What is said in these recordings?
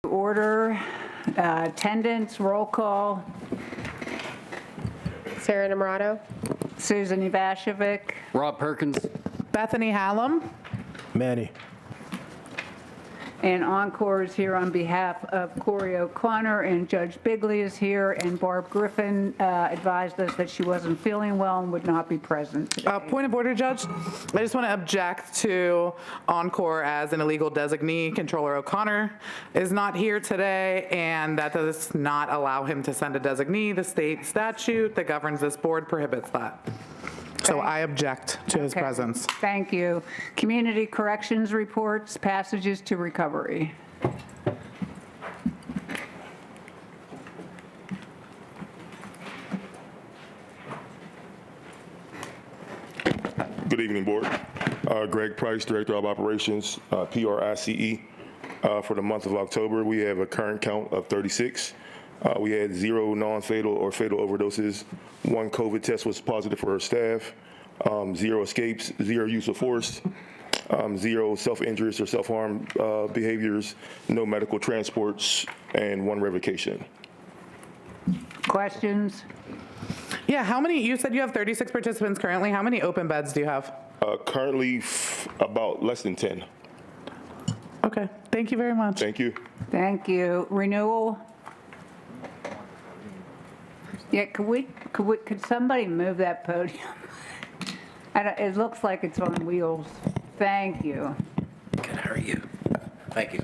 Order, attendance, roll call. Sarah Namarato. Susan Ivashevic. Rob Perkins. Bethany Hallam. Manny. And Encore is here on behalf of Corey O'Connor, and Judge Bigley is here, and Barb Griffin advised us that she wasn't feeling well and would not be present today. Point of order, Judge. I just want to object to Encore as an illegal designee. Controller O'Connor is not here today, and that does not allow him to send a designee. The state statute that governs this board prohibits that. So I object to his Okay. presence. Thank you. Community corrections reports, passages to recovery. Good evening, Board. Greg Price, Director of Operations, PRICE. For the month of October, we have a current count of 36. We had 0 non-fatal or fatal overdoses. 1 COVID test was positive for our staff. 0 escapes, 0 use of force, 0 self-injurious or self-harm behaviors, no medical transports, and 1 revocation. Questions? Yeah, how many, you said you have 36 participants currently. How many open beds do you have? Currently, about less than 10. Okay, thank you very much. Thank you. Thank you. Renewal? Yeah, could somebody move that podium? It looks like it's on wheels. Thank you. Good, how are you? Thank you.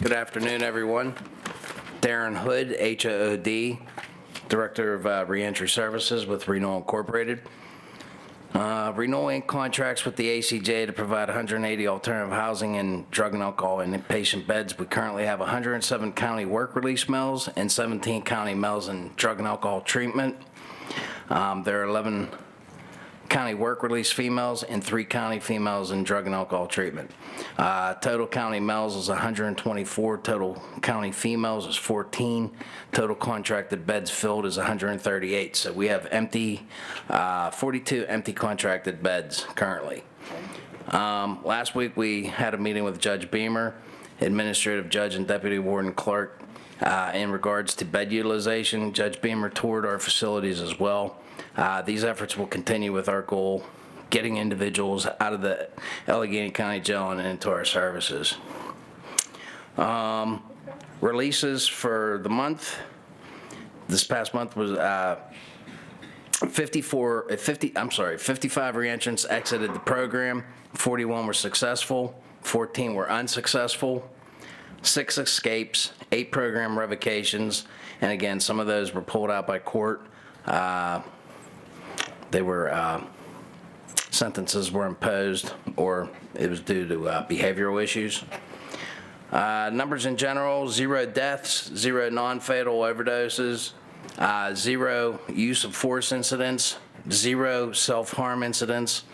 Good afternoon, everyone. Darren Hood, HOOD, Director of Reentry Services with Renewal Incorporated. Renewal Inc. contracts with the ACJ to provide 180 alternative housing and drug and alcohol and inpatient beds. We currently have 107 county work release mills and 17 county mills in drug and alcohol treatment. There are 11 county work release females and 3 county females in drug and alcohol treatment. Total county males is 124, total county females is 14, total contracted beds filled is 138. So we have 42 empty contracted beds currently. Last week we had a meeting with Judge Beamer, Administrative Judge and Deputy Warden Clark in regards to bed utilization. Judge Beamer toured our facilities as well. These efforts will continue with our goal, getting individuals out of the Allegheny County Jail and into our services. Releases for the month, this past month was 55 reentrants exited the program, 41 were successful, 14 were unsuccessful, 6 escapes, 8 program revocations, and again, some of those were pulled out by court. They were sentences were imposed, or it was due to behavioral issues. Numbers in general: 0 deaths, 0 non-fatal overdoses, 0 use of force incidents, 0 self-harm incidents,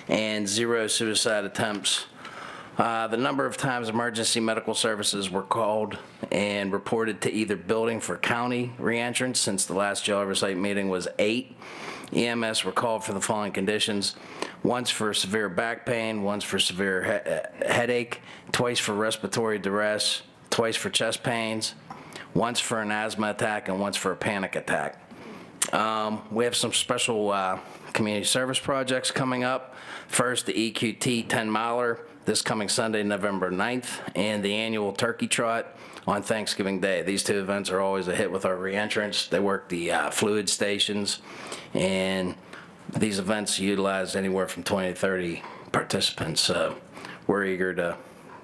and 0 suicide attempts. The number of times emergency medical services were called and reported to either building for county reentrants since the last jail oversight meeting was 8. EMS were called for the following conditions: once for severe back pain, once for severe headache, twice for respiratory duress, twice for chest pains, once for an asthma attack, and once for a panic attack. We have some special community service projects coming up. First, the EQT 10-miler this coming Sunday, November 9th, and the annual Turkey Trot on Thanksgiving Day. These 2 events are always a hit with our reentrants. They work the fluid stations, and these events utilize anywhere from 20 to 30 participants. So we're eager to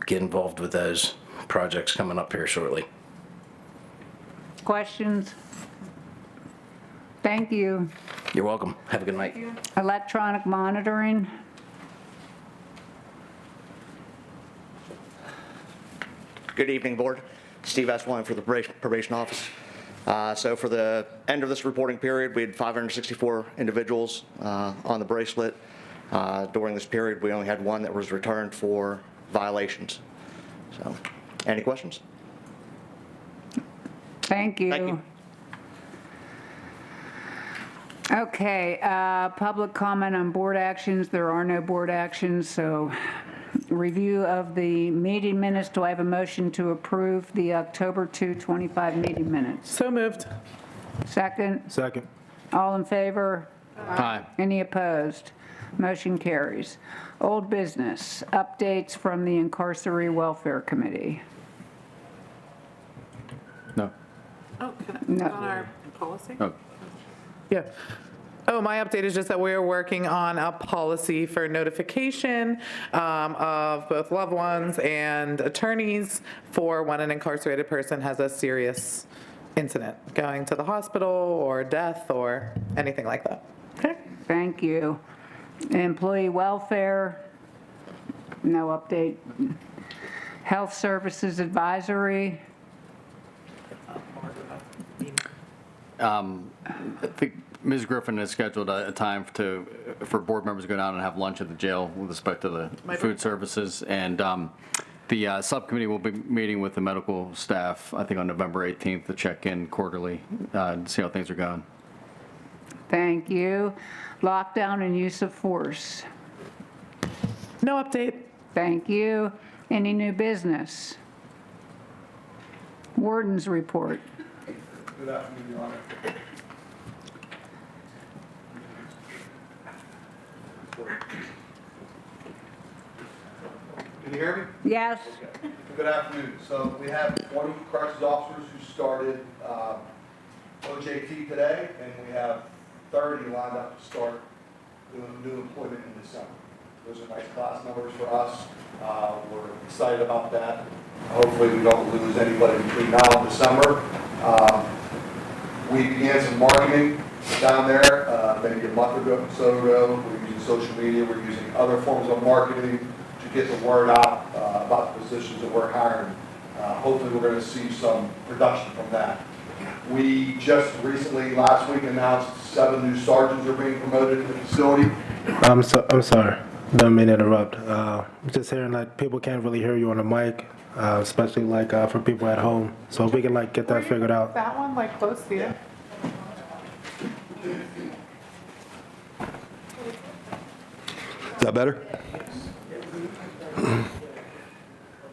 get involved with those projects coming up here shortly. Questions? Thank you. You're welcome. Have a good night. Electronic monitoring. Good evening, Board. Steve Eswine for the Probation Office. So for the end of this reporting period, we had 564 individuals on the bracelet. During this period, we only had 1 that was returned for violations. So, any questions? Thank you. Thank you. Okay, public comment on board actions. There are no board actions, so Review of the meeting minutes. Do I have a motion to approve the October 2, 25 meeting minutes? So moved. Second? Second. All in favor? Aye. Any opposed? Motion carries. Old business, updates from the Incarceree Welfare Committee. No. Oh, can I, No. on our policy? Oh. Yeah. Oh, my update is just that we are working on a policy for notification of both loved ones and attorneys for when an incarcerated person has a serious incident, going to the hospital or death or anything like that. Okay. Thank you. Employee welfare, no update. Health Services Advisory, I think Ms. Griffin has scheduled a time for board members to go down and have lunch at the jail with respect to the food services. And the subcommittee will be meeting with the medical staff, I think on November 18th, to check in quarterly and see how things are going. thank you. Lockdown and use of force, No update. thank you. Any new business? Warden's report. Good afternoon, Your Honor. Can you hear me? Yes? Good afternoon. So we have 20 corrections officers who started OJT today, and we have 30 lined up to start doing new employment in December. Those are nice class numbers for us. We're excited about that. Hopefully we don't lose anybody between now and December. We began some marketing down there maybe a month or so ago. We're using social media. We're using other forms of marketing to get the word out about the positions that we're hiring. Hopefully we're going to see some production from that. We just recently, last week, announced 7 new sergeants are being promoted in the facility. I'm sorry. Don't mean to interrupt. Just hearing like people can't really hear you on the mic, especially like for people at home. So if we can like get that figured out. That one, like close to you. Is that better?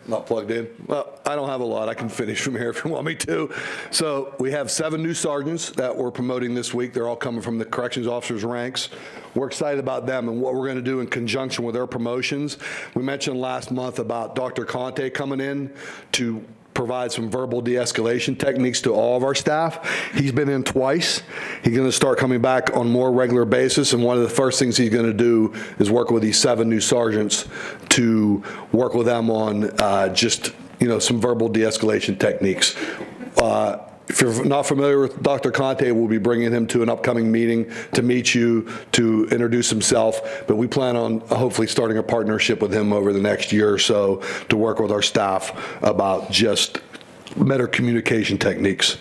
Not plugged in? Well, I don't have a lot. I can finish from here if you want me to. So we have 7 new sergeants that we're promoting this week. They're all coming from the corrections officers' ranks. We're excited about them and what we're going to do in conjunction with their promotions. We mentioned last month about Dr. Conte coming in to provide some verbal de-escalation techniques to all of our staff. He's been in twice. He's going to start coming back on a more regular basis, and one of the first things he's going to do is work with these 7 new sergeants to work with them on just, some verbal de-escalation techniques. If you're not familiar with Dr. Conte, we'll be bringing him to an upcoming meeting to meet you, to introduce himself, but we plan on hopefully starting a partnership with him over the next year or so to work with our staff about just better communication techniques.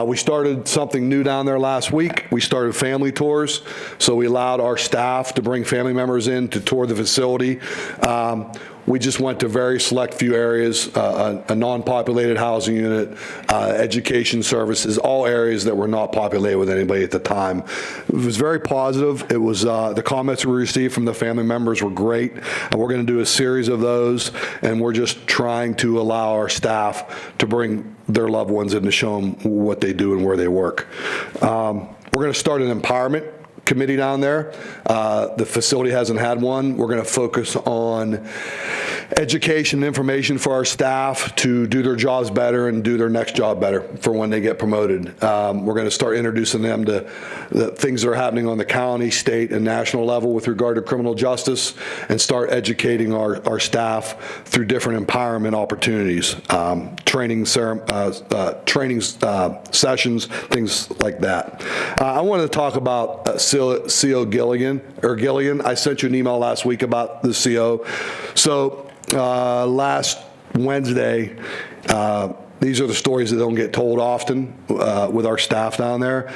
We started something new down there last week. We started family tours, so we allowed our staff to bring family members in to tour the facility. We just went to very select few areas, a non-populated housing unit, education services, all areas that were not populated with anybody at the time. It was very positive. It was the comments we received from the family members were great. And we're going to do a series of those, and we're just trying to allow our staff to bring their loved ones in to show them what they do and where they work. We're going to start an empowerment committee down there. The facility hasn't had one. We're going to focus on education and information for our staff to do their jobs better and do their next job better for when they get promoted. We're going to start introducing them to the things that are happening on the county, state, and national level with regard to criminal justice, and start educating our staff through different empowerment opportunities, training sessions, things like that. I wanted to talk about CO Gilligan. I sent you an email last week about the CO. So last Wednesday, these are the stories that don't get told often with our staff down there.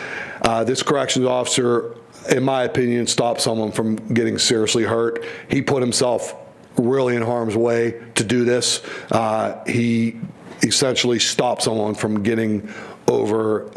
This corrections officer, in my opinion, stopped someone from getting seriously hurt. He put himself really in harm's way to do this. He essentially stopped someone from getting over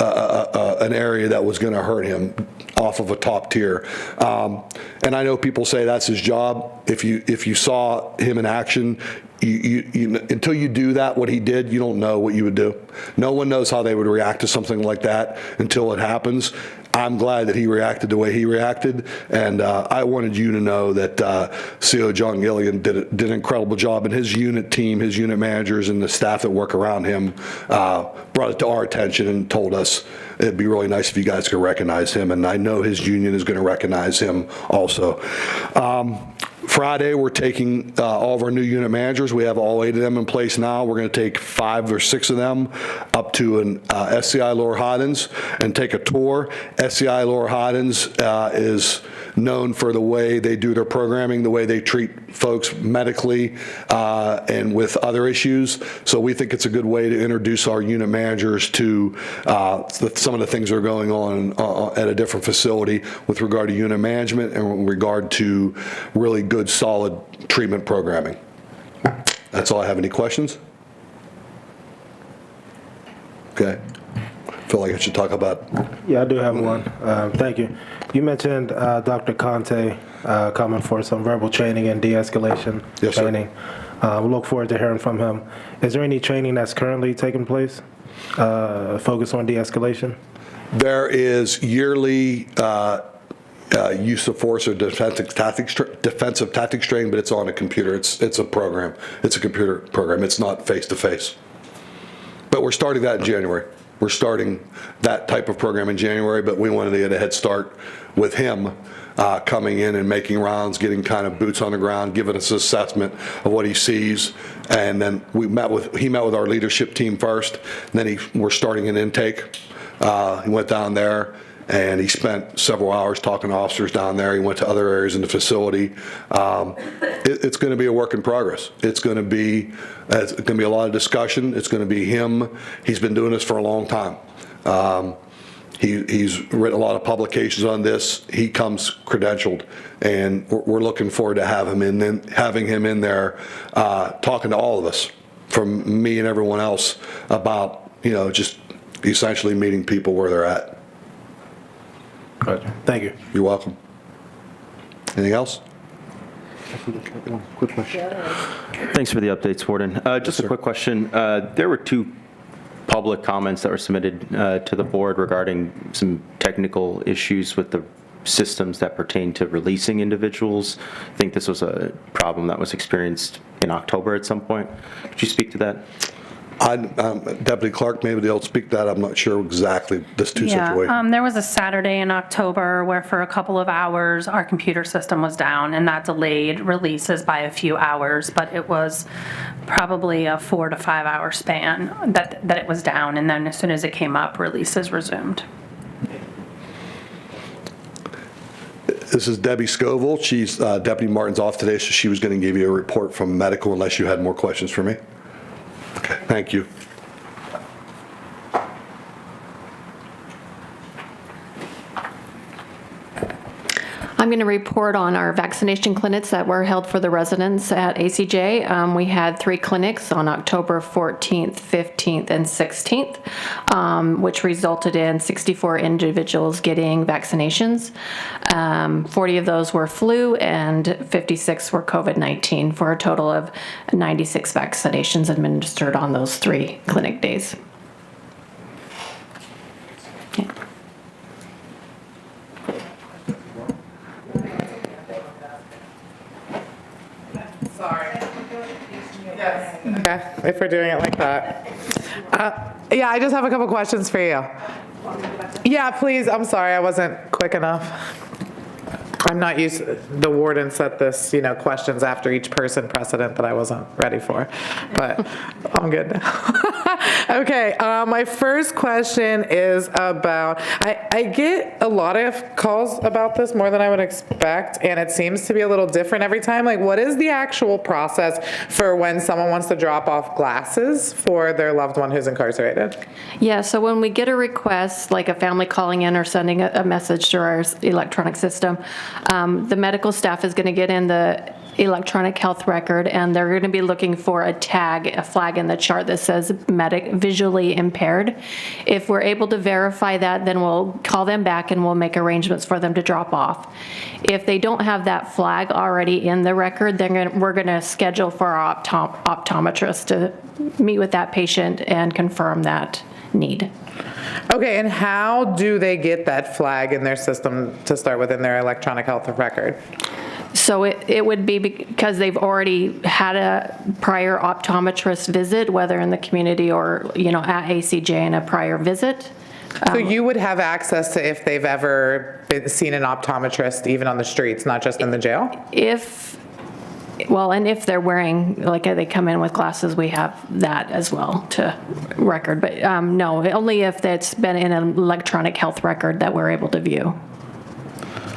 an area that was going to hurt him off of a top tier. And I know people say that's his job. If you saw him in action, until you do that, what he did, you don't know what you would do. No one knows how they would react to something like that until it happens. I'm glad that he reacted the way he reacted, and I wanted you to know that CO John Gilligan did an incredible job, and his unit team, his unit managers, and the staff that work around him brought it to our attention and told us it'd be really nice if you guys could recognize him, and I know his union is going to recognize him also. Friday, we're taking all of our new unit managers. We have all 8 of them in place now. We're going to take 5 or 6 of them up to an SCI Lower Hoddens and take a tour. SCI Lower Hoddens is known for the way they do their programming, the way they treat folks medically and with other issues. So we think it's a good way to introduce our unit managers to some of the things that are going on at a different facility with regard to unit management and with regard to really good, solid treatment programming. That's all I have. Any questions? Okay. I feel like I should talk about. Yeah, I do have one. Thank you. You mentioned Dr. Conte coming for some verbal training and de-escalation Yes, sir. training. We look forward to hearing from him. Is there any training that's currently taking place focused on de-escalation? There is yearly use of force or defensive tactics training, but it's on a computer. It's a program. It's a computer program. It's not face-to-face. But we're starting that in January. We're starting that type of program in January, but we wanted to get a head start with him coming in and making rounds, getting kind of boots on the ground, giving us an assessment of what he sees. And then he met with our leadership team first, and then we're starting an intake. He went down there and he spent several hours talking to officers down there. He went to other areas in the facility. It's going to be a work in progress. It's going to be a lot of discussion. It's going to be him. He's been doing this for a long time. He's written a lot of publications on this. He comes credentialed, and we're looking forward to having him in there talking to all of us, from me and everyone else, about just essentially meeting people where they're at. Gotcha. Thank you. You're welcome. Anything else? Quick question. Thanks for the updates, Warden. Just a quick question. There were 2 public comments that were submitted to the board regarding some technical issues with the systems that pertain to releasing individuals. I think this was a problem that was experienced in October at some point. Could you speak to that? Deputy Clerk, maybe they'll speak to that. I'm not sure exactly this two situation. There was a Saturday in October where for a couple of hours our computer system was down, and that delayed releases by a few hours, but it was probably a 4 to 5 hour span that it was down, and then as soon as it came up, releases resumed. This is Debbie Scoville. She's Deputy Martin's off today, so she was going to give you a report from medical unless you had more questions for me. Okay, thank you. I'm going to report on our vaccination clinics that were held for the residents at ACJ. We had 3 clinics on October 14th, 15th, and 16th, which resulted in 64 individuals getting vaccinations. 40 of those were flu and 56 were COVID-19, for a total of 96 vaccinations administered on those 3 clinic days. Okay. Sorry. Yes. Okay, if we're doing it like that. Yeah, I just have a couple questions for you. Yeah, please, I'm sorry, I wasn't quick enough. I'm not used, the warden set this, questions after each person precedent that I wasn't ready for, but I'm good now. Okay, my first question is about, I get a lot of calls about this, more than I would expect, and it seems to be a little different every time. Like, what is the actual process for when someone wants to drop off glasses for their loved one who's incarcerated? Yeah, so when we get a request, like a family calling in or sending a message through our electronic system, the medical staff is going to get in the electronic health record, and they're going to be looking for a flag in the chart that says visually impaired. If we're able to verify that, then we'll call them back and we'll make arrangements for them to drop off. If they don't have that flag already in the record, then we're going to schedule for our optometrist to meet with that patient and confirm that need. Okay, and how do they get that flag in their system to start with in their electronic health record? So it would be because they've already had a prior optometrist visit, whether in the community or, at ACJ in a prior visit. So you would have access to if they've ever seen an optometrist, even on the streets, not just in the jail? And if they're wearing, like they come in with glasses, we have that as well to record. But no, only if it's been in an electronic health record that we're able to view.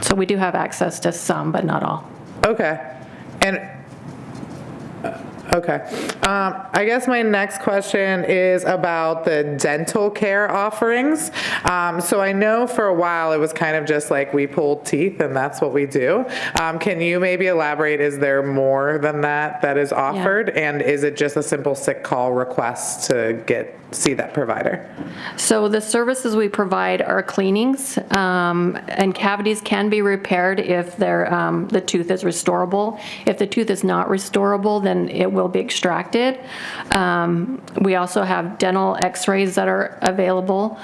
So we do have access to some, but not all. Okay. And okay. I guess my next question is about the dental care offerings. So I know for a while it was kind of just like we pulled teeth and that's what we do. Can you maybe elaborate, is there more than that is offered? Yeah. And is it just a simple sick call request to see that provider? So the services we provide are cleanings, and cavities can be repaired if the tooth is restorable. If the tooth is not restorable, then it will be extracted. We also have dental x-rays that are available.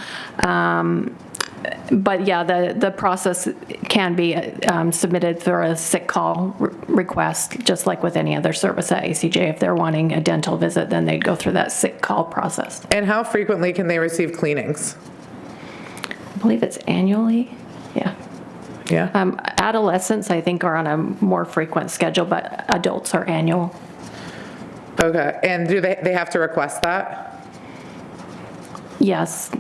But yeah, the process can be submitted through a sick call request, just like with any other service at ACJ. If they're wanting a dental visit, then they'd go through that sick call process. And how frequently can they receive cleanings? I believe it's annually. Yeah. Yeah. Adolescents, I think, are on a more frequent schedule, but adults are annual. Okay. And do they have to request that? Yes.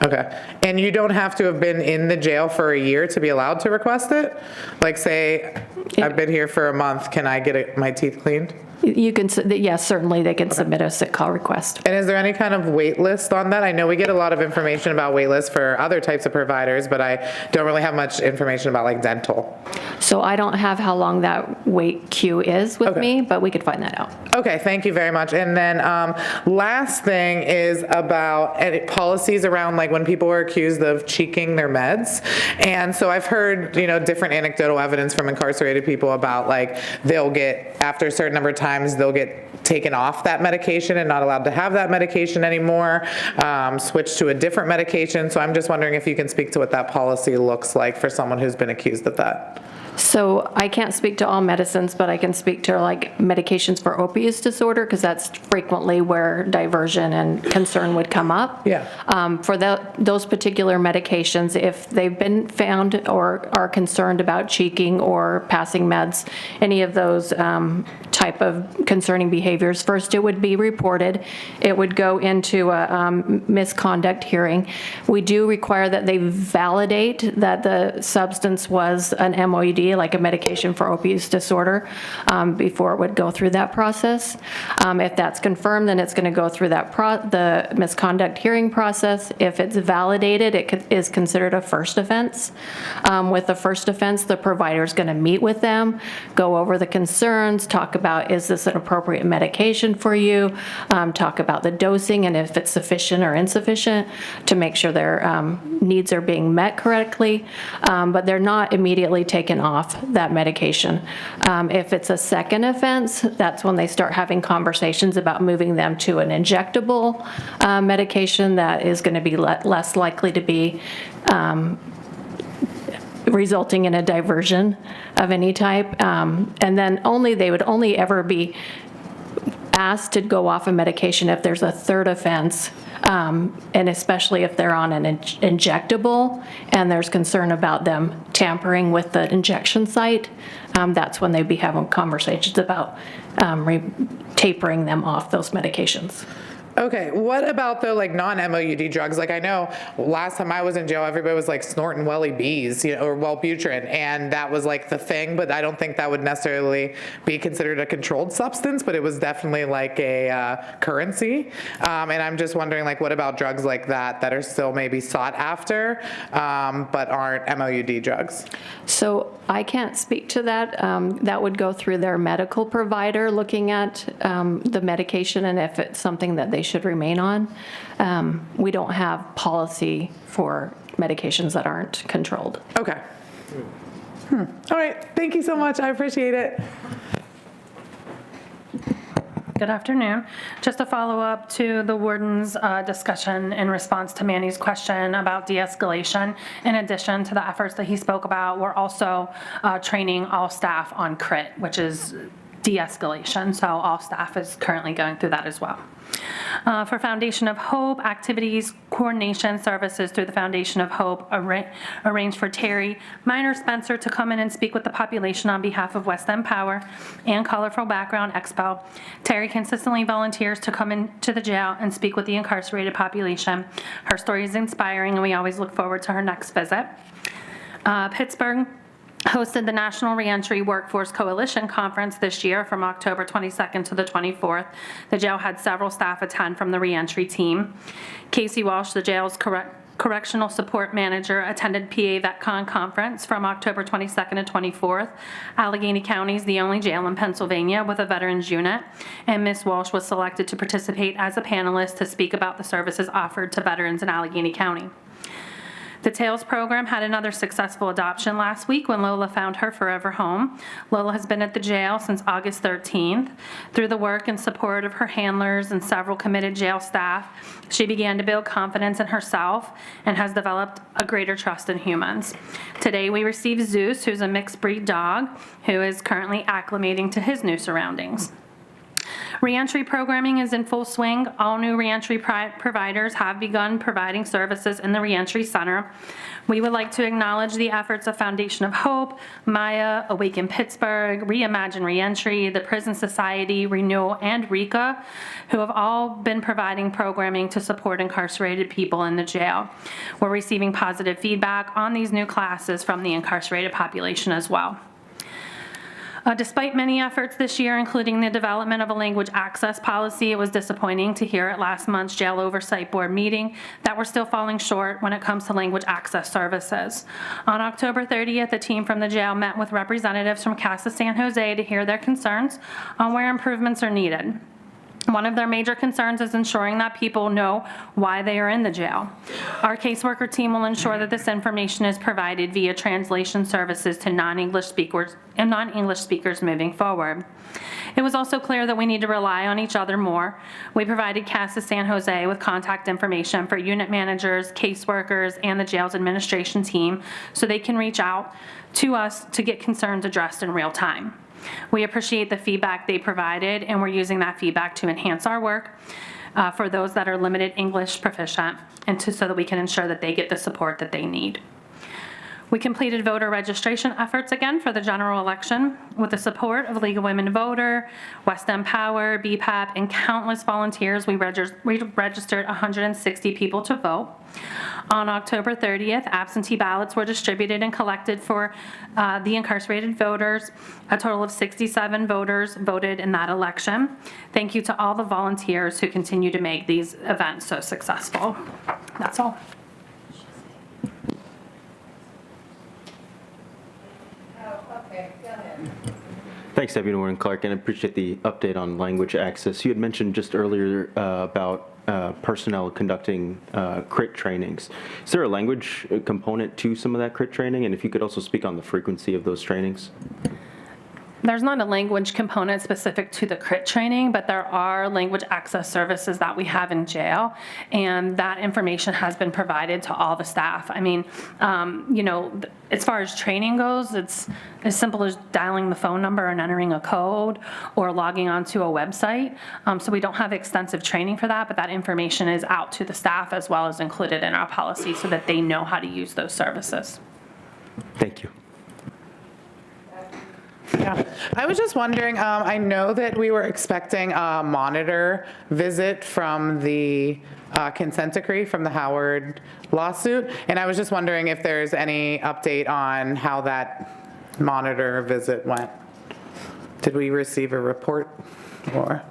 Okay. And you don't have to have been in the jail for a year to be allowed to request it? Like, say, I've been here for a month, can I get my teeth cleaned? You can, yes, certainly they can submit a sick call request. And is there any kind of wait list on that? I know we get a lot of information about wait lists for other types of providers, but I don't really have much information about like dental. So I don't have how long that wait queue is with me, but we could find that out. Okay, thank you very much. And then last thing is about policies around like when people are accused of cheeking their meds. And so I've heard, different anecdotal evidence from incarcerated people about like they'll get, after a certain number of times, they'll get taken off that medication and not allowed to have that medication anymore, switch to a different medication. So I'm just wondering if you can speak to what that policy looks like for someone who's been accused of that. So I can't speak to all medicines, but I can speak to like medications for opioid use disorder, because that's frequently where diversion and concern would come up. Yeah. For those particular medications, if they've been found or are concerned about cheeking or passing meds, any of those type of concerning behaviors, first it would be reported. It would go into a misconduct hearing. We do require that they validate that the substance was an MOUD, like a medication for opioid use disorder, before it would go through that process. If that's confirmed, then it's going to go through the misconduct hearing process. If it's validated, it is considered a first offense. With the first offense, the provider is going to meet with them, go over the concerns, talk about, is this an appropriate medication for you, talk about the dosing and if it's sufficient or insufficient to make sure their needs are being met correctly, but they're not immediately taken off that medication. If it's a second offense, that's when they start having conversations about moving them to an injectable medication that is going to be less likely to be resulting in a diversion of any type. And then they would only ever be asked to go off a medication if there's a third offense, and especially if they're on an injectable and there's concern about them tampering with the injection site, that's when they'd be having conversations about tapering them off those medications. Okay, what about the like non-MOUD drugs? Like I know last time I was in jail, everybody was like snorting Welly B's, or Wellbutrin, and that was like the thing, but I don't think that would necessarily be considered a controlled substance, but it was definitely like a currency. And I'm just wondering, like, what about drugs like that are still maybe sought after, but aren't MOUD drugs? So I can't speak to that. That would go through their medical provider looking at the medication and if it's something that they should remain on. We don't have policy for medications that aren't controlled. Okay. All right, thank you so much, I appreciate it. Good afternoon. Just a follow-up to the warden's discussion in response to Manny's question about de-escalation. In addition to the efforts that he spoke about, we're also training all staff on CRIT, which is de-escalation. So all staff is currently going through that as well. For Foundation of Hope, activities coordination services through the Foundation of Hope arranged for Terry Minor Spencer to come in and speak with the population on behalf of West End Power and Colorful Background Expo. Terry consistently volunteers to come into the jail and speak with the incarcerated population. Her story is inspiring, and we always look forward to her next visit. Pittsburgh hosted the National Reentry Workforce Coalition Conference this year from October 22nd to the 24th. The jail had several staff attend from the reentry team. Casey Walsh, the jail's correctional support manager, attended PA VetCon conference from October 22nd to 24th. Allegheny County is the only jail in Pennsylvania with a veterans unit, and Ms. Walsh was selected to participate as a panelist to speak about the services offered to veterans in Allegheny County. The TAILS program had another successful adoption last week when Lola found her forever home. Lola has been at the jail since August 13th. Through the work and support of her handlers and several committed jail staff, she began to build confidence in herself and has developed a greater trust in humans. Today we receive Zeus, who's a mixed breed dog, who is currently acclimating to his new surroundings. Reentry programming is in full swing. All new reentry providers have begun providing services in the Reentry Center. We would like to acknowledge the efforts of Foundation of Hope, Maya, Awaken Pittsburgh, Reimagine Reentry, the Prison Society, Renewal, and RECA, who have all been providing programming to support incarcerated people in the jail. We're receiving positive feedback on these new classes from the incarcerated population as well. Despite many efforts this year, including the development of a language access policy, it was disappointing to hear at last month's Jail Oversight Board meeting that we're still falling short when it comes to language access services. On October 30th, a team from the jail met with representatives from Casa San Jose to hear their concerns on where improvements are needed. One of their major concerns is ensuring that people know why they are in the jail. Our caseworker team will ensure that this information is provided via translation services to non-English speakers moving forward. It was also clear that we need to rely on each other more. We provided Casa San Jose with contact information for unit managers, caseworkers, and the jail's administration team so they can reach out to us to get concerns addressed in real time. We appreciate the feedback they provided, and we're using that feedback to enhance our work for those that are limited English proficient and so that we can ensure that they get the support that they need. We completed voter registration efforts again for the general election with the support of League of Women Voter, West End Power, BPAP, and countless volunteers. We registered 160 people to vote. On October 30th, absentee ballots were distributed and collected for the incarcerated voters. A total of 67 voters voted in that election. Thank you to all the volunteers who continue to make these events so successful. That's all. Thanks, Deputy Warden Clark, and I appreciate the update on language access. You had mentioned just earlier about personnel conducting CRIT trainings. Is there a language component to some of that CRIT training? And if you could also speak on the frequency of those trainings? There's not a language component specific to the CRIT training, but there are language access services that we have in jail, and that information has been provided to all the staff. I mean, as far as training goes, it's as simple as dialing the phone number and entering a code or logging onto a website. So we don't have extensive training for that, but that information is out to the staff as well as included in our policy so that they know how to use those services. Thank you. Yeah, I was just wondering, I know that we were expecting a monitor visit from the consent decree from the Howard lawsuit, and I was just wondering if there's any update on how that monitor visit went. Did we receive a report or?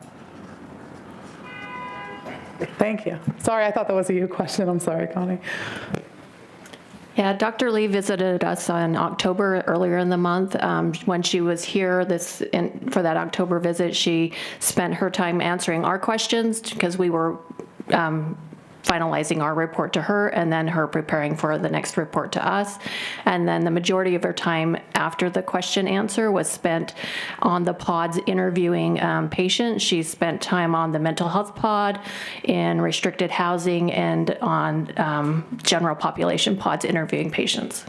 Thank you. Sorry, I thought that was a you question. I'm sorry, Connie. Yeah, Dr. Lee visited us in October, earlier in the month. When she was here for that October visit, she spent her time answering our questions because we were finalizing our report to her and then her preparing for the next report to us. And then the majority of her time after the question answer was spent on the pods interviewing patients. She spent time on the mental health pod, in restricted housing, and on general population pods interviewing patients.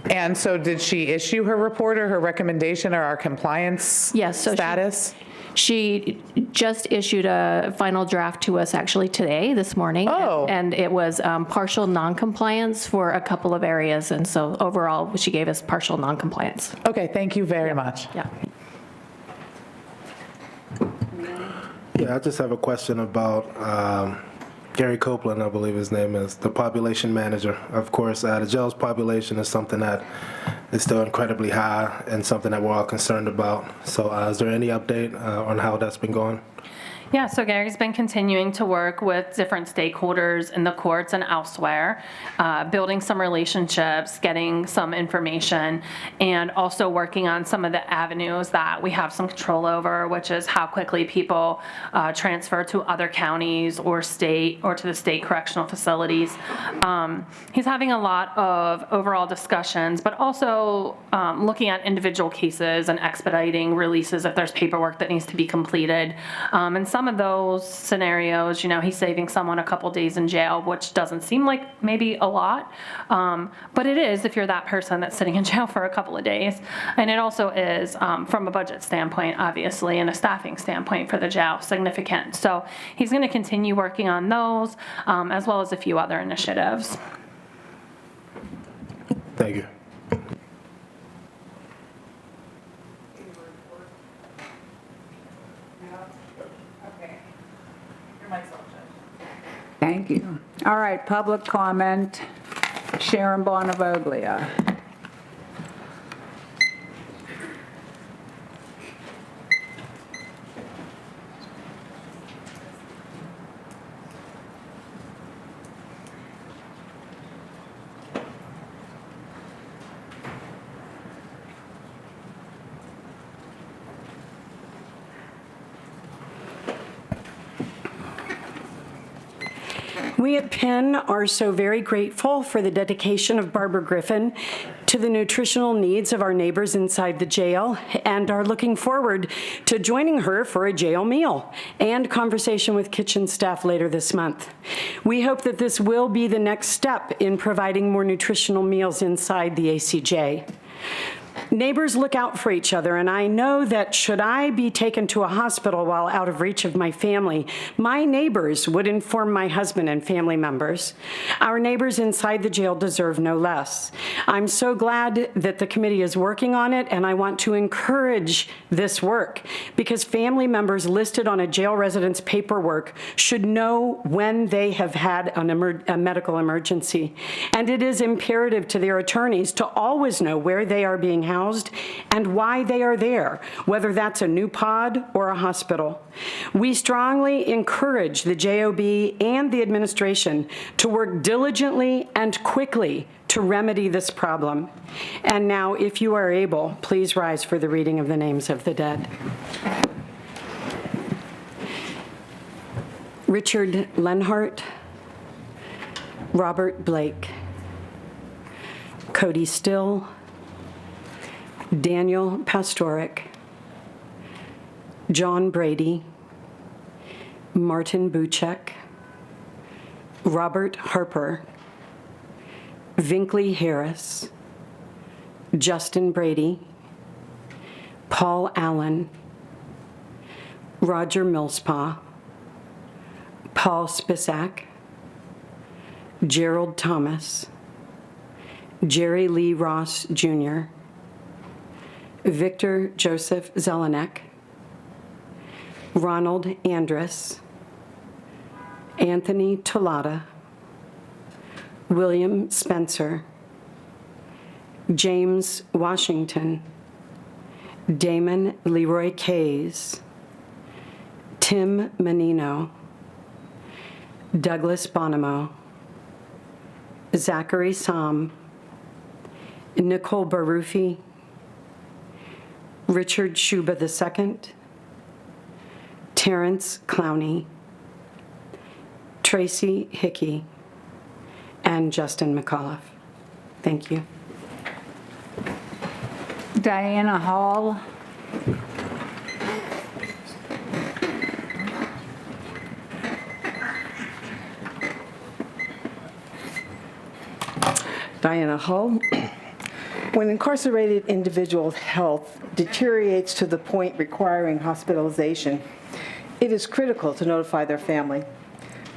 And so did she issue her report or her recommendation or our compliance Yes, so status? She just issued a final draft to us actually today, this morning. Oh. And it was partial noncompliance for a couple of areas. And so overall, she gave us partial noncompliance. Okay, thank you very much. Yeah. Yeah, I just have a question about Gary Copeland, I believe his name is, the population manager. Of course, the jail's population is something that is still incredibly high and something that we're all concerned about. So is there any update on how that's been going? Yeah, so Gary's been continuing to work with different stakeholders in the courts and elsewhere, building some relationships, getting some information, and also working on some of the avenues that we have some control over, which is how quickly people transfer to other counties or state or to the state correctional facilities. He's having a lot of overall discussions, but also looking at individual cases and expediting releases if there's paperwork that needs to be completed. And some of those scenarios, he's saving someone a couple days in jail, which doesn't seem like maybe a lot, but it is if you're that person that's sitting in jail for a couple of days. And it also is, from a budget standpoint, obviously, and a staffing standpoint for the jail, significant. So he's going to continue working on those, as well as a few other initiatives. Thank you. Thank you. All right, public comment. Sharon Bonavoglia. We at Penn are so very grateful for the dedication of Barbara Griffin to the nutritional needs of our neighbors inside the jail and are looking forward to joining her for a jail meal and conversation with kitchen staff later this month. We hope that this will be the next step in providing more nutritional meals inside the ACJ. Neighbors look out for each other, and I know that should I be taken to a hospital while out of reach of my family, my neighbors would inform my husband and family members. Our neighbors inside the jail deserve no less. I'm so glad that the committee is working on it, and I want to encourage this work because family members listed on a jail resident's paperwork should know when they have had a medical emergency. And it is imperative to their attorneys to always know where they are being housed and why they are there, whether that's a new pod or a hospital. We strongly encourage the JOB and the administration to work diligently and quickly to remedy this problem. And now, if you are able, please rise for the reading of the names of the dead. Richard Lenhart, Robert Blake, Cody Still, Daniel Pastoric, John Brady, Martin Buchek, Robert Harper, Vinkley Harris, Justin Brady, Paul Allen, Roger Millspaw, Paul Spisak, Gerald Thomas, Jerry Lee Ross Jr., Victor Joseph Zelenek, Ronald Andrus, Anthony Tolada, William Spencer, James Washington, Damon Leroy Kays, Tim Menino, Douglas Bonomo, Zachary Som, Nicole Barufi, Richard Shuba II, Terrence Clowney, Tracy Hickey, and Justin McAuliffe. Thank you. Diana Hall. Diana Hull. When incarcerated individuals' health deteriorates to the point requiring hospitalization, it is critical to notify their family.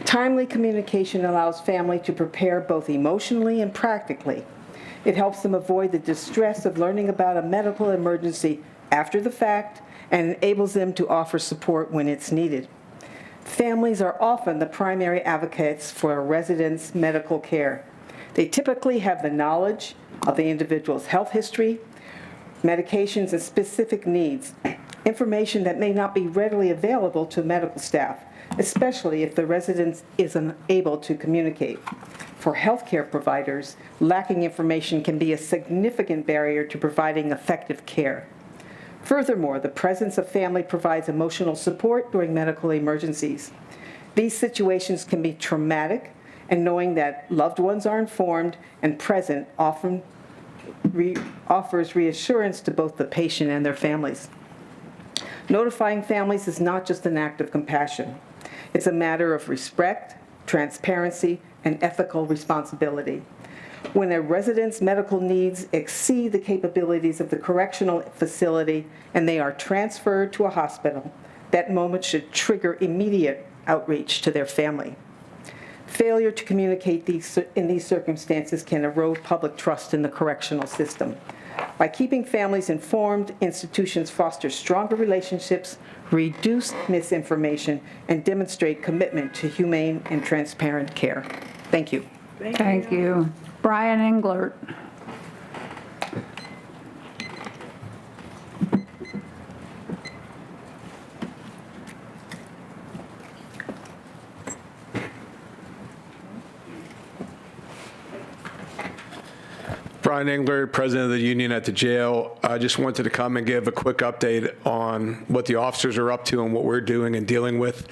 Timely communication allows family to prepare both emotionally and practically. It helps them avoid the distress of learning about a medical emergency after the fact and enables them to offer support when it's needed. Families are often the primary advocates for a resident's medical care. They typically have the knowledge of the individual's health history, medications, and specific needs, information that may not be readily available to medical staff, especially if the resident is unable to communicate. For healthcare providers, lacking information can be a significant barrier to providing effective care. Furthermore, the presence of family provides emotional support during medical emergencies. These situations can be traumatic, and knowing that loved ones are informed and present often offers reassurance to both the patient and their families. Notifying families is not just an act of compassion. It's a matter of respect, transparency, and ethical responsibility. When a resident's medical needs exceed the capabilities of the correctional facility and they are transferred to a hospital, that moment should trigger immediate outreach to their family. Failure to communicate in these circumstances can erode public trust in the correctional system. By keeping families informed, institutions foster stronger relationships, reduce misinformation, and demonstrate commitment to humane and transparent care. Thank you. Thank you. Brian Englert. Brian Engler, president of the union at the jail. I just wanted to come and give a quick update on what the officers are up to and what we're doing and dealing with.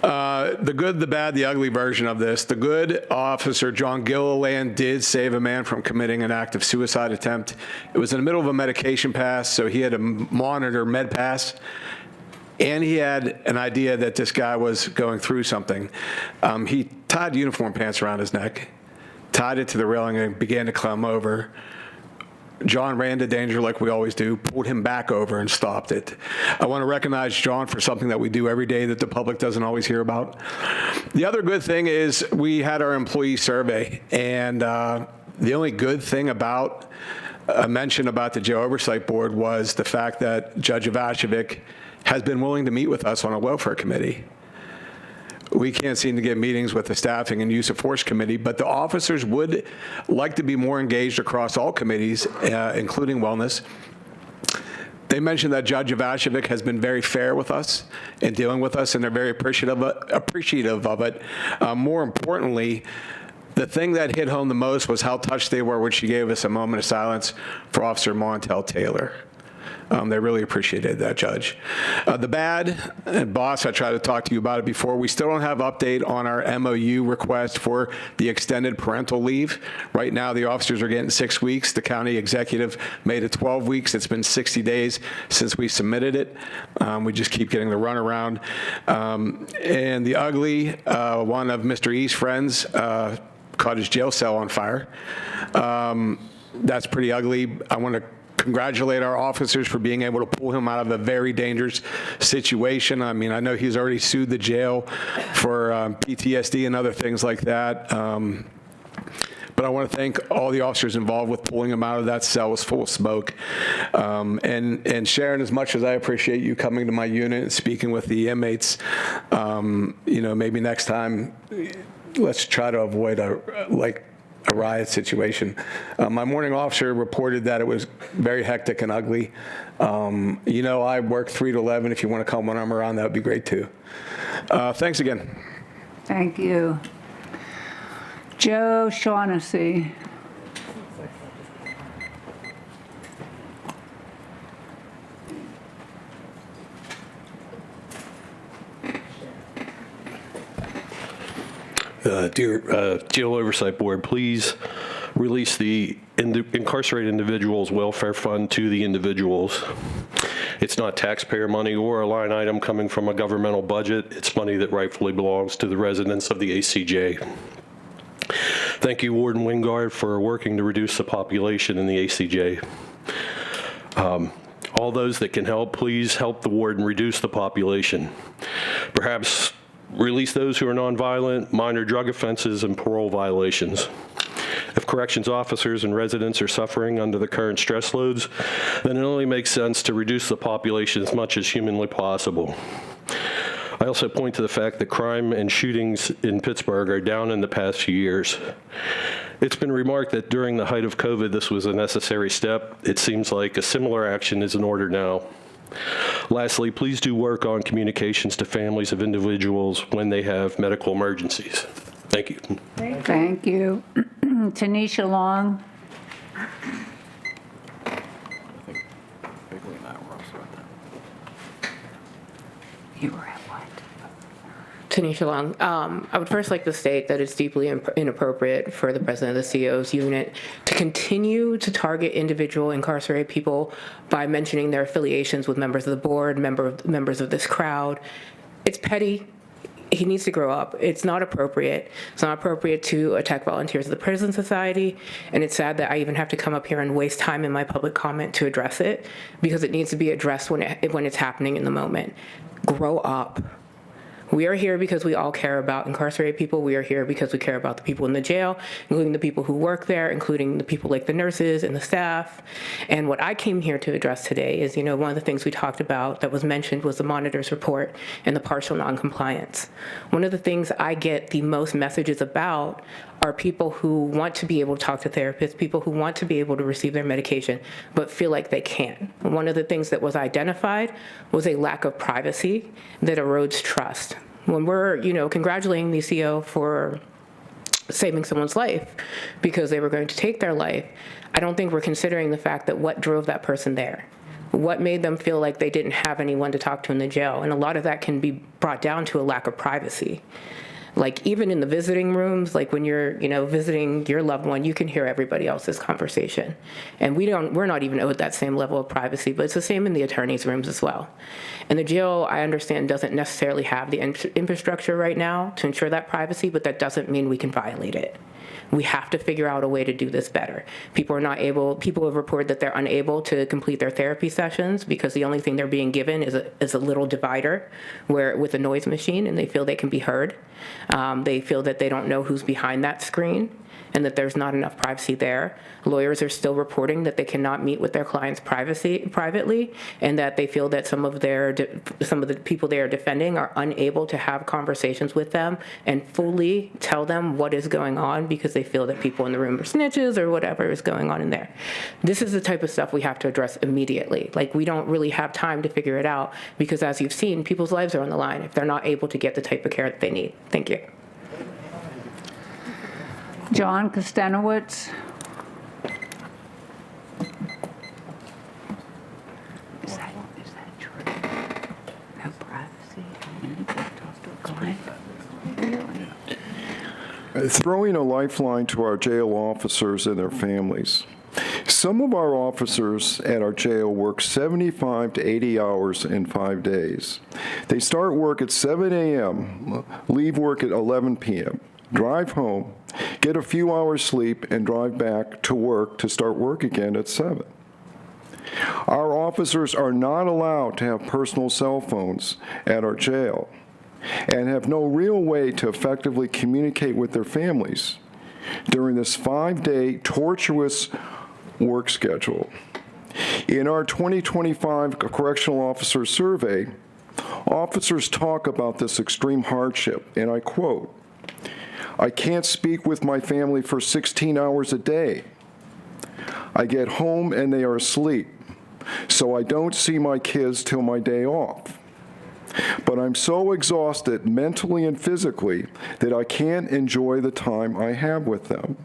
The good, the bad, the ugly version of this. The good, Officer John Gilliland did save a man from committing an active suicide attempt. It was in the middle of a medication pass, so he had to monitor med pass. And he had an idea that this guy was going through something. He tied uniform pants around his neck, tied it to the railing, and began to climb over. John ran to danger like we always do, pulled him back over and stopped it. I want to recognize John for something that we do every day that the public doesn't always hear about. The other good thing is we had our employee survey, and the only good thing about a mention about the Jail Oversight Board was the fact that Judge Ivashevic has been willing to meet with us on a welfare committee. We can't seem to get meetings with the staffing and use of force committee, but the officers would like to be more engaged across all committees, including wellness. They mentioned that Judge Ivashevic has been very fair with us in dealing with us, and they're very appreciative of it. More importantly, the thing that hit home the most was how touched they were when she gave us a moment of silence for Officer Montel Taylor. They really appreciated that, Judge. The bad, and boss, I tried to talk to you about it before. We still don't have update on our MOU request for the extended parental leave. Right now, the officers are getting 6 weeks. The county executive made it 12 weeks. It's been 60 days since we submitted it. We just keep getting the runaround. And the ugly, one of Mr. E's friends caught his jail cell on fire. That's pretty ugly. I want to congratulate our officers for being able to pull him out of a very dangerous situation. I mean, I know he's already sued the jail for PTSD and other things like that. But I want to thank all the officers involved with pulling him out of that cell. It was full of smoke. And Sharon, as much as I appreciate you coming to my unit and speaking with the inmates, maybe next time, let's try to avoid a riot situation. My morning officer reported that it was very hectic and ugly. I work 3 to 11. If you want to come when I'm around, that would be great too. Thanks again. Thank you. Joe Shaughnessy. Dear Jail Oversight Board, please release the incarcerated individuals welfare fund to the individuals. It's not taxpayer money or a line item coming from a governmental budget. It's money that rightfully belongs to the residents of the ACJ. Thank you, Warden Wingard, for working to reduce the population in the ACJ. All those that can help, please help the warden reduce the population. Perhaps release those who are nonviolent, minor drug offenses, and parole violations. If corrections officers and residents are suffering under the current stress loads, then it only makes sense to reduce the population as much as humanly possible. I also point to the fact that crime and shootings in Pittsburgh are down in the past few years. It's been remarked that during the height of COVID, this was a necessary step. It seems like a similar action is in order now. Lastly, please do work on communications to families of individuals when they have medical emergencies. Thank you. Thank you. Tanisha Long. You were at what? Tanisha Long. I would first like to state that it's deeply inappropriate for the president of the CO's unit to continue to target individual incarcerated people by mentioning their affiliations with members of the board, members of this crowd. It's petty. He needs to grow up. It's not appropriate. It's not appropriate to attack volunteers of the Prison Society, and it's sad that I even have to come up here and waste time in my public comment to address it, because it needs to be addressed when it's happening in the moment. Grow up. We are here because we all care about incarcerated people. We are here because we care about the people in the jail, including the people who work there, including the people like the nurses and the staff. And what I came here to address today is, one of the things we talked about that was mentioned was the monitor's report and the partial noncompliance. One of the things I get the most messages about are people who want to be able to talk to therapists, people who want to be able to receive their medication, but feel like they can't. One of the things that was identified was a lack of privacy that erodes trust. When we're, congratulating the CO for saving someone's life because they were going to take their life, I don't think we're considering the fact that what drove that person there. What made them feel like they didn't have anyone to talk to in the jail? And a lot of that can be brought down to a lack of privacy. Like even in the visiting rooms, like when you're, visiting your loved one, you can hear everybody else's conversation. And we're not even owed that same level of privacy, but it's the same in the attorney's rooms as well. And the jail, I understand, doesn't necessarily have the infrastructure right now to ensure that privacy, but that doesn't mean we can violate it. We have to figure out a way to do this better. People have reported that they're unable to complete their therapy sessions because the only thing they're being given is a little divider with a noise machine, and they feel they can be heard. They feel that they don't know who's behind that screen and that there's not enough privacy there. Lawyers are still reporting that they cannot meet with their clients privately, and that they feel that some of the people they are defending are unable to have conversations with them and fully tell them what is going on because they feel that people in the room are snitches or whatever is going on in there. This is the type of stuff we have to address immediately. Like, we don't really have time to figure it out because, as you've seen, people's lives are on the line if they're not able to get the type of care that they need. Thank you. John Kostanowitz. Is that true? No privacy? Throwing a lifeline to our jail officers and their families. Some of our officers at our jail work 75 to 80 hours in 5 days. They start work at 7 a.m., leave work at 11 p.m., drive home, get a few hours sleep, and drive back to work to start work again at 7. Our officers are not allowed to have personal cell phones at our jail and have no real way to effectively communicate with their families during this 5-day tortuous work schedule. In our 2025 Correctional Officer Survey, officers talk about this extreme hardship, and I quote, "I can't speak with my family for 16 hours a day. I get home and they are asleep, so I don't see my kids till my day off. but I'm so exhausted mentally and physically that I can't enjoy the time I have with them.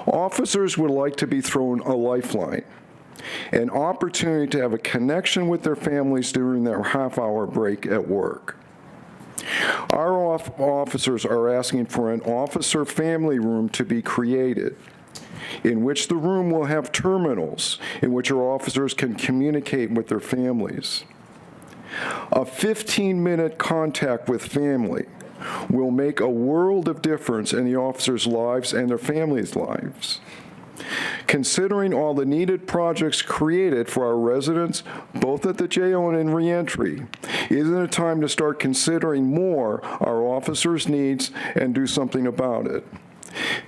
Officers would like to be thrown a lifeline, an opportunity to have a connection with their families during their half-hour break at work. Our officers are asking for an officer family room to be created, in which the room will have terminals in which our officers can communicate with their families. A 15-minute contact with family will make a world of difference in the officers' lives and their families' lives. Considering all the needed projects created for our residents, both at the jail and in reentry, isn't it time to start considering more our officers' needs and do something about it?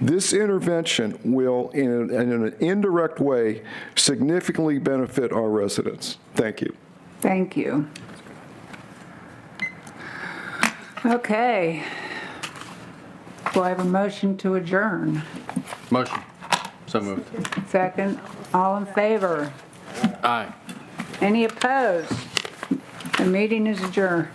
This intervention will, in an indirect way, significantly benefit our residents. Thank you. Thank you. Okay. Do I have a motion to adjourn? Motion. So moved. Second. All in favor? Aye. Any opposed? The meeting is adjourned.